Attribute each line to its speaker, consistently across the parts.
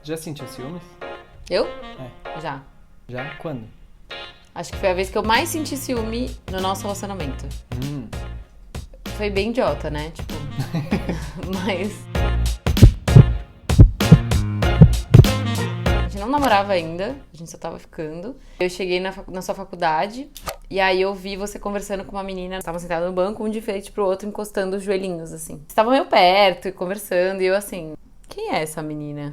Speaker 1: Já sentiu ciúmes?
Speaker 2: Eu?
Speaker 1: É.
Speaker 2: Já.
Speaker 1: Já? Quando?
Speaker 2: Acho que foi a vez que eu mais senti ciúme no nosso relacionamento. Foi bem idiota, né? Tipo. Mas. A gente não namorava ainda, a gente só tava ficando. Eu cheguei na sua faculdade e aí eu vi você conversando com uma menina. Estavam sentados no banco, um de frente pro outro, encostando os joelhinhos, assim. Você tava meio perto e conversando, e eu assim, quem é essa menina?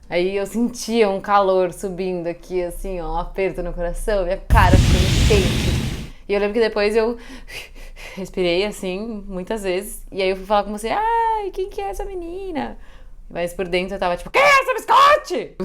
Speaker 2: Aí eu sentia um calor subindo aqui, assim, ó, um aperto no coração, minha cara ficando quente. E eu lembro que depois eu respirei, assim, muitas vezes. E aí eu fui falar com você, ai, quem que é essa menina? Mas por dentro eu tava tipo, quem é essa biscote?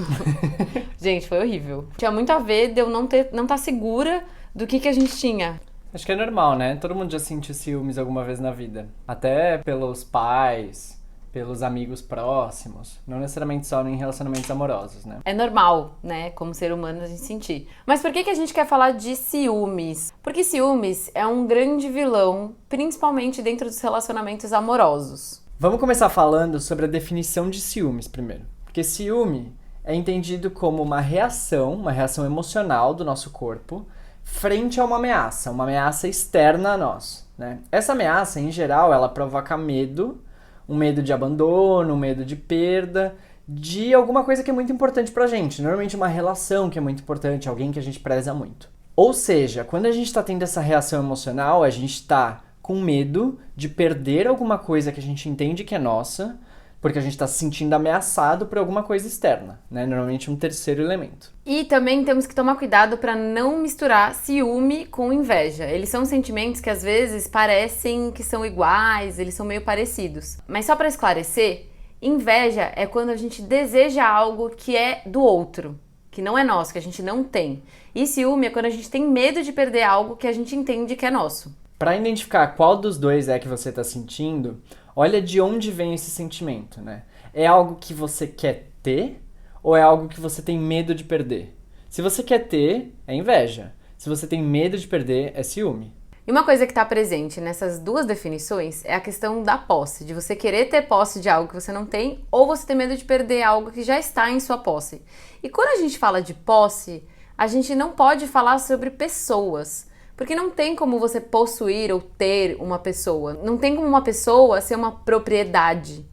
Speaker 2: Gente, foi horrível. Tinha muito a ver de eu não tá segura do que a gente tinha.
Speaker 1: Acho que é normal, né? Todo mundo já sentiu ciúmes alguma vez na vida. Até pelos pais, pelos amigos próximos. Não necessariamente só em relacionamentos amorosos, né?
Speaker 2: É normal, né, como ser humano a gente sentir. Mas por que a gente quer falar de ciúmes? Porque ciúmes é um grande vilão, principalmente dentro dos relacionamentos amorosos.
Speaker 1: Vamos começar falando sobre a definição de ciúmes primeiro. Porque ciúme é entendido como uma reação emocional do nosso corpo frente a uma ameaça externa a nós, né? Essa ameaça, em geral, ela provoca medo, um medo de abandono, um medo de perda, de alguma coisa que é muito importante pra gente. Normalmente uma relação que é muito importante, alguém que a gente preza muito. Ou seja, quando a gente tá tendo essa reação emocional, a gente tá com medo de perder alguma coisa que a gente entende que é nossa, porque a gente está se sentindo ameaçado por alguma coisa externa, né? Normalmente um terceiro elemento.
Speaker 2: E também temos que tomar cuidado para não misturar ciúme com inveja. Eles são sentimentos que às vezes parecem que são iguais, eles são meio parecidos. Mas só para esclarecer, inveja é quando a gente deseja algo que é do outro, que não é nosso, que a gente não tem. E ciúme é quando a gente tem medo de perder algo que a gente entende que é nosso.
Speaker 1: Para identificar qual dos dois é que você está sentindo, olha de onde vem esse sentimento, né? É algo que você quer ter ou é algo que você tem medo de perder? Se você quer ter, é inveja. Se você tem medo de perder, é ciúme.
Speaker 2: E uma coisa que está presente nessas duas definições é a questão da posse, de você querer ter posse de algo que você não tem ou você ter medo de perder algo que já está em sua posse. E quando a gente fala de posse, a gente não pode falar sobre pessoas. Porque não tem como você possuir ou ter uma pessoa. Não tem como uma pessoa ser uma propriedade.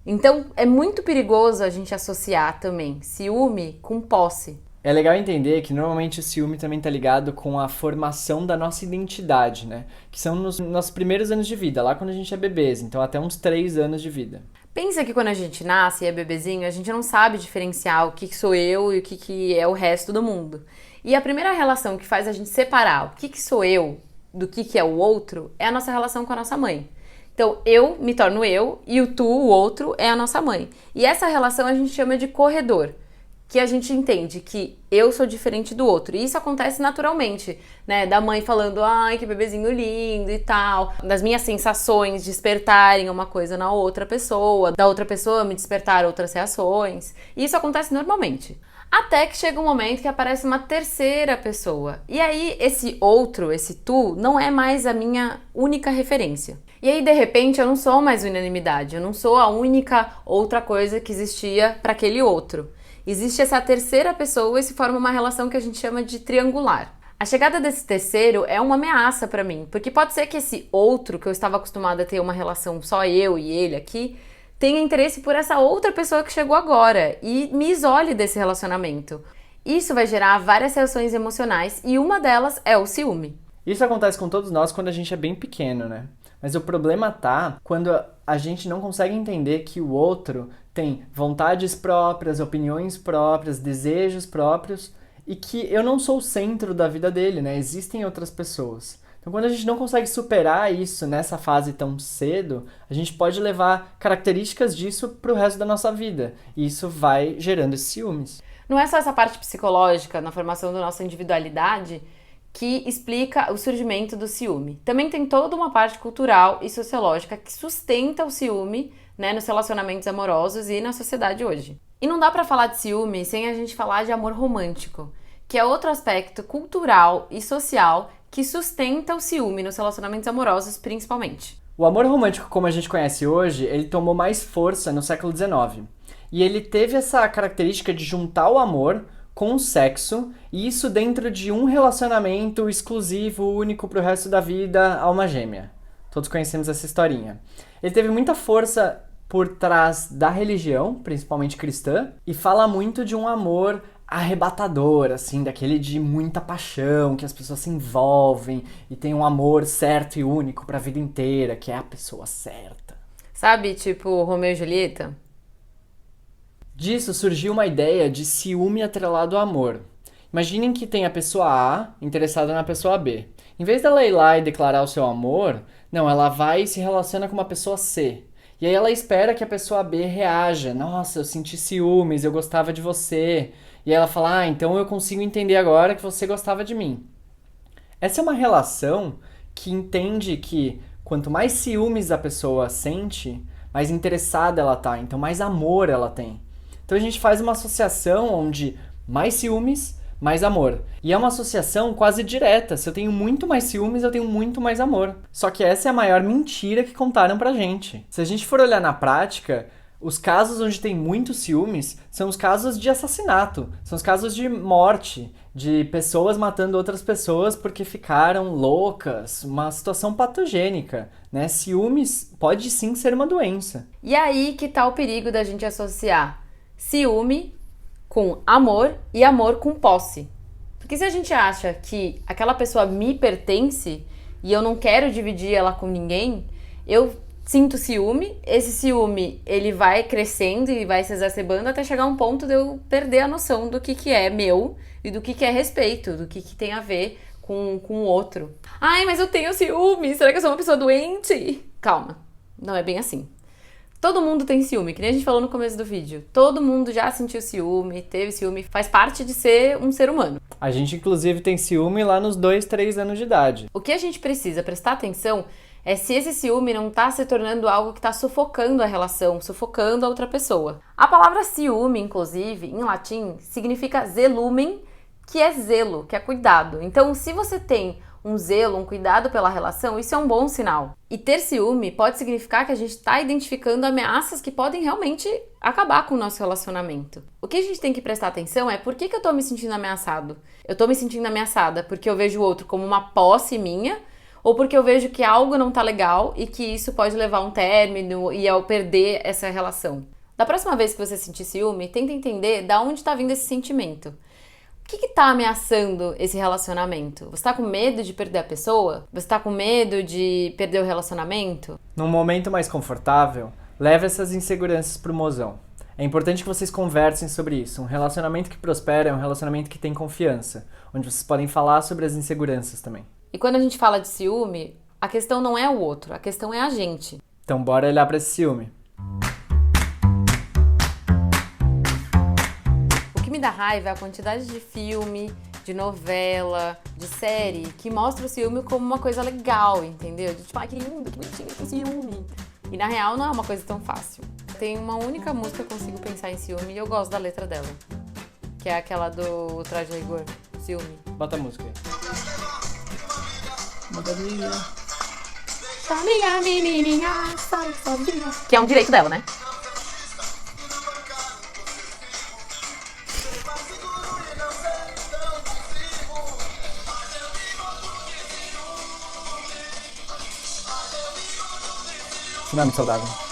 Speaker 2: Então, é muito perigoso a gente associar também ciúme com posse.
Speaker 1: É legal entender que normalmente o ciúme também está ligado com a formação da nossa identidade, né? Que são nos nossos primeiros anos de vida, lá quando a gente é bebês, então até uns 3 anos de vida.
Speaker 2: Pensa que quando a gente nasce e é bebezinho, a gente não sabe diferenciar o que sou eu e o que é o resto do mundo. E a primeira relação que faz a gente separar o que sou eu do que é o outro é a nossa relação com a nossa mãe. Então, eu me torno eu e o tu, o outro, é a nossa mãe. E essa relação a gente chama de corredor, que a gente entende que eu sou diferente do outro. E isso acontece naturalmente, né? Da mãe falando, ai, que bebezinho lindo e tal. Das minhas sensações despertarem uma coisa na outra pessoa, da outra pessoa me despertar outras reações. E isso acontece normalmente. Até que chega um momento que aparece uma terceira pessoa. E aí, esse outro, esse tu, não é mais a minha única referência. E aí, de repente, eu não sou mais unanimidade. Eu não sou a única outra coisa que existia para aquele outro. Existe essa terceira pessoa e se forma uma relação que a gente chama de triangular. A chegada desse terceiro é uma ameaça para mim, porque pode ser que esse outro, que eu estava acostumada a ter uma relação só eu e ele aqui, tenha interesse por essa outra pessoa que chegou agora e me isole desse relacionamento. Isso vai gerar várias reações emocionais e uma delas é o ciúme.
Speaker 1: Isso acontece com todos nós quando a gente é bem pequeno, né? Mas o problema tá quando a gente não consegue entender que o outro tem vontades próprias, opiniões próprias, desejos próprios e que eu não sou o centro da vida dele, né? Existem outras pessoas. Então, quando a gente não consegue superar isso nessa fase tão cedo, a gente pode levar características disso pro resto da nossa vida. E isso vai gerando esses ciúmes.
Speaker 2: Não é só essa parte psicológica na formação da nossa individualidade que explica o surgimento do ciúme. Também tem toda uma parte cultural e sociológica que sustenta o ciúme, né, nos relacionamentos amorosos e na sociedade hoje. E não dá pra falar de ciúme sem a gente falar de amor romântico, que é outro aspecto cultural e social que sustenta o ciúme nos relacionamentos amorosos, principalmente.
Speaker 1: O amor romântico, como a gente conhece hoje, ele tomou mais força no século XIX. E ele teve essa característica de juntar o amor com o sexo, e isso dentro de um relacionamento exclusivo, único pro resto da vida, alma gêmea. Todos conhecemos essa historinha. Ele teve muita força por trás da religião, principalmente cristã, e fala muito de um amor arrebatador, assim, daquele de muita paixão, que as pessoas se envolvem e tem um amor certo e único pra vida inteira, que é a pessoa certa.
Speaker 2: Sabe, tipo Romeu e Julieta?
Speaker 1: Disso surgiu uma ideia de ciúme atrelado ao amor. Imaginem que tem a pessoa A interessada na pessoa B. Em vez dela ir lá e declarar o seu amor, não, ela vai e se relaciona com uma pessoa C. E aí ela espera que a pessoa B reaja. Nossa, eu senti ciúmes, eu gostava de você. E aí ela fala, então eu consigo entender agora que você gostava de mim. Essa é uma relação que entende que quanto mais ciúmes a pessoa sente, mais interessada ela tá, então mais amor ela tem. Então a gente faz uma associação onde mais ciúmes, mais amor. E é uma associação quase direta. Se eu tenho muito mais ciúmes, eu tenho muito mais amor. Só que essa é a maior mentira que contaram pra gente. Se a gente for olhar na prática, os casos onde tem muitos ciúmes são os casos de assassinato, são os casos de morte, de pessoas matando outras pessoas porque ficaram loucas, uma situação patogênica, né? Ciúmes pode sim ser uma doença.
Speaker 2: E aí que tá o perigo da gente associar ciúme com amor e amor com posse. Porque se a gente acha que aquela pessoa me pertence e eu não quero dividir ela com ninguém, eu sinto ciúme, esse ciúme ele vai crescendo e vai se exacerbando até chegar a um ponto de eu perder a noção do que é meu e do que é respeito, do que tem a ver com o outro. Ai, mas eu tenho ciúme, será que eu sou uma pessoa doente? Calma, não é bem assim. Todo mundo tem ciúme, que nem a gente falou no começo do vídeo. Todo mundo já sentiu ciúme, teve ciúme, faz parte de ser um ser humano.
Speaker 1: A gente, inclusive, tem ciúme lá nos 2, 3 anos de idade.
Speaker 2: O que a gente precisa prestar atenção é se esse ciúme não tá se tornando algo que tá sufocando a relação, sufocando a outra pessoa. A palavra ciúme, inclusive, em latim, significa zelumen, que é zelo, que é cuidado. Então, se você tem um zelo, um cuidado pela relação, isso é um bom sinal. E ter ciúme pode significar que a gente está identificando ameaças que podem realmente acabar com o nosso relacionamento. O que a gente tem que prestar atenção é por que eu tô me sentindo ameaçado? Eu tô me sentindo ameaçada porque eu vejo o outro como uma posse minha, ou porque eu vejo que algo não tá legal e que isso pode levar a um término e eu perder essa relação. Da próxima vez que você sentir ciúme, tenta entender de onde tá vindo esse sentimento. O que tá ameaçando esse relacionamento? Você tá com medo de perder a pessoa? Você tá com medo de perder o relacionamento?
Speaker 1: Num momento mais confortável, leve essas inseguranças pro mozão. É importante que vocês conversem sobre isso. Um relacionamento que prospera é um relacionamento que tem confiança, onde vocês podem falar sobre as inseguranças também.
Speaker 2: E quando a gente fala de ciúme, a questão não é o outro, a questão é a gente.
Speaker 1: Então bora olhar pra esse ciúme.
Speaker 2: Me dá raiva a quantidade de filme, de novela, de série que mostra o ciúme como uma coisa legal, entendeu? De tipo, ai que lindo, que bonitinho, que ciúme. E na real não é uma coisa tão fácil. Tem uma única música que eu consigo pensar em ciúme e eu gosto da letra dela. Que é aquela do Traje a Rigor, Ciúme.
Speaker 1: Bota a música aí.
Speaker 2: Que é um direito dela, né?
Speaker 1: Não é muito saudável.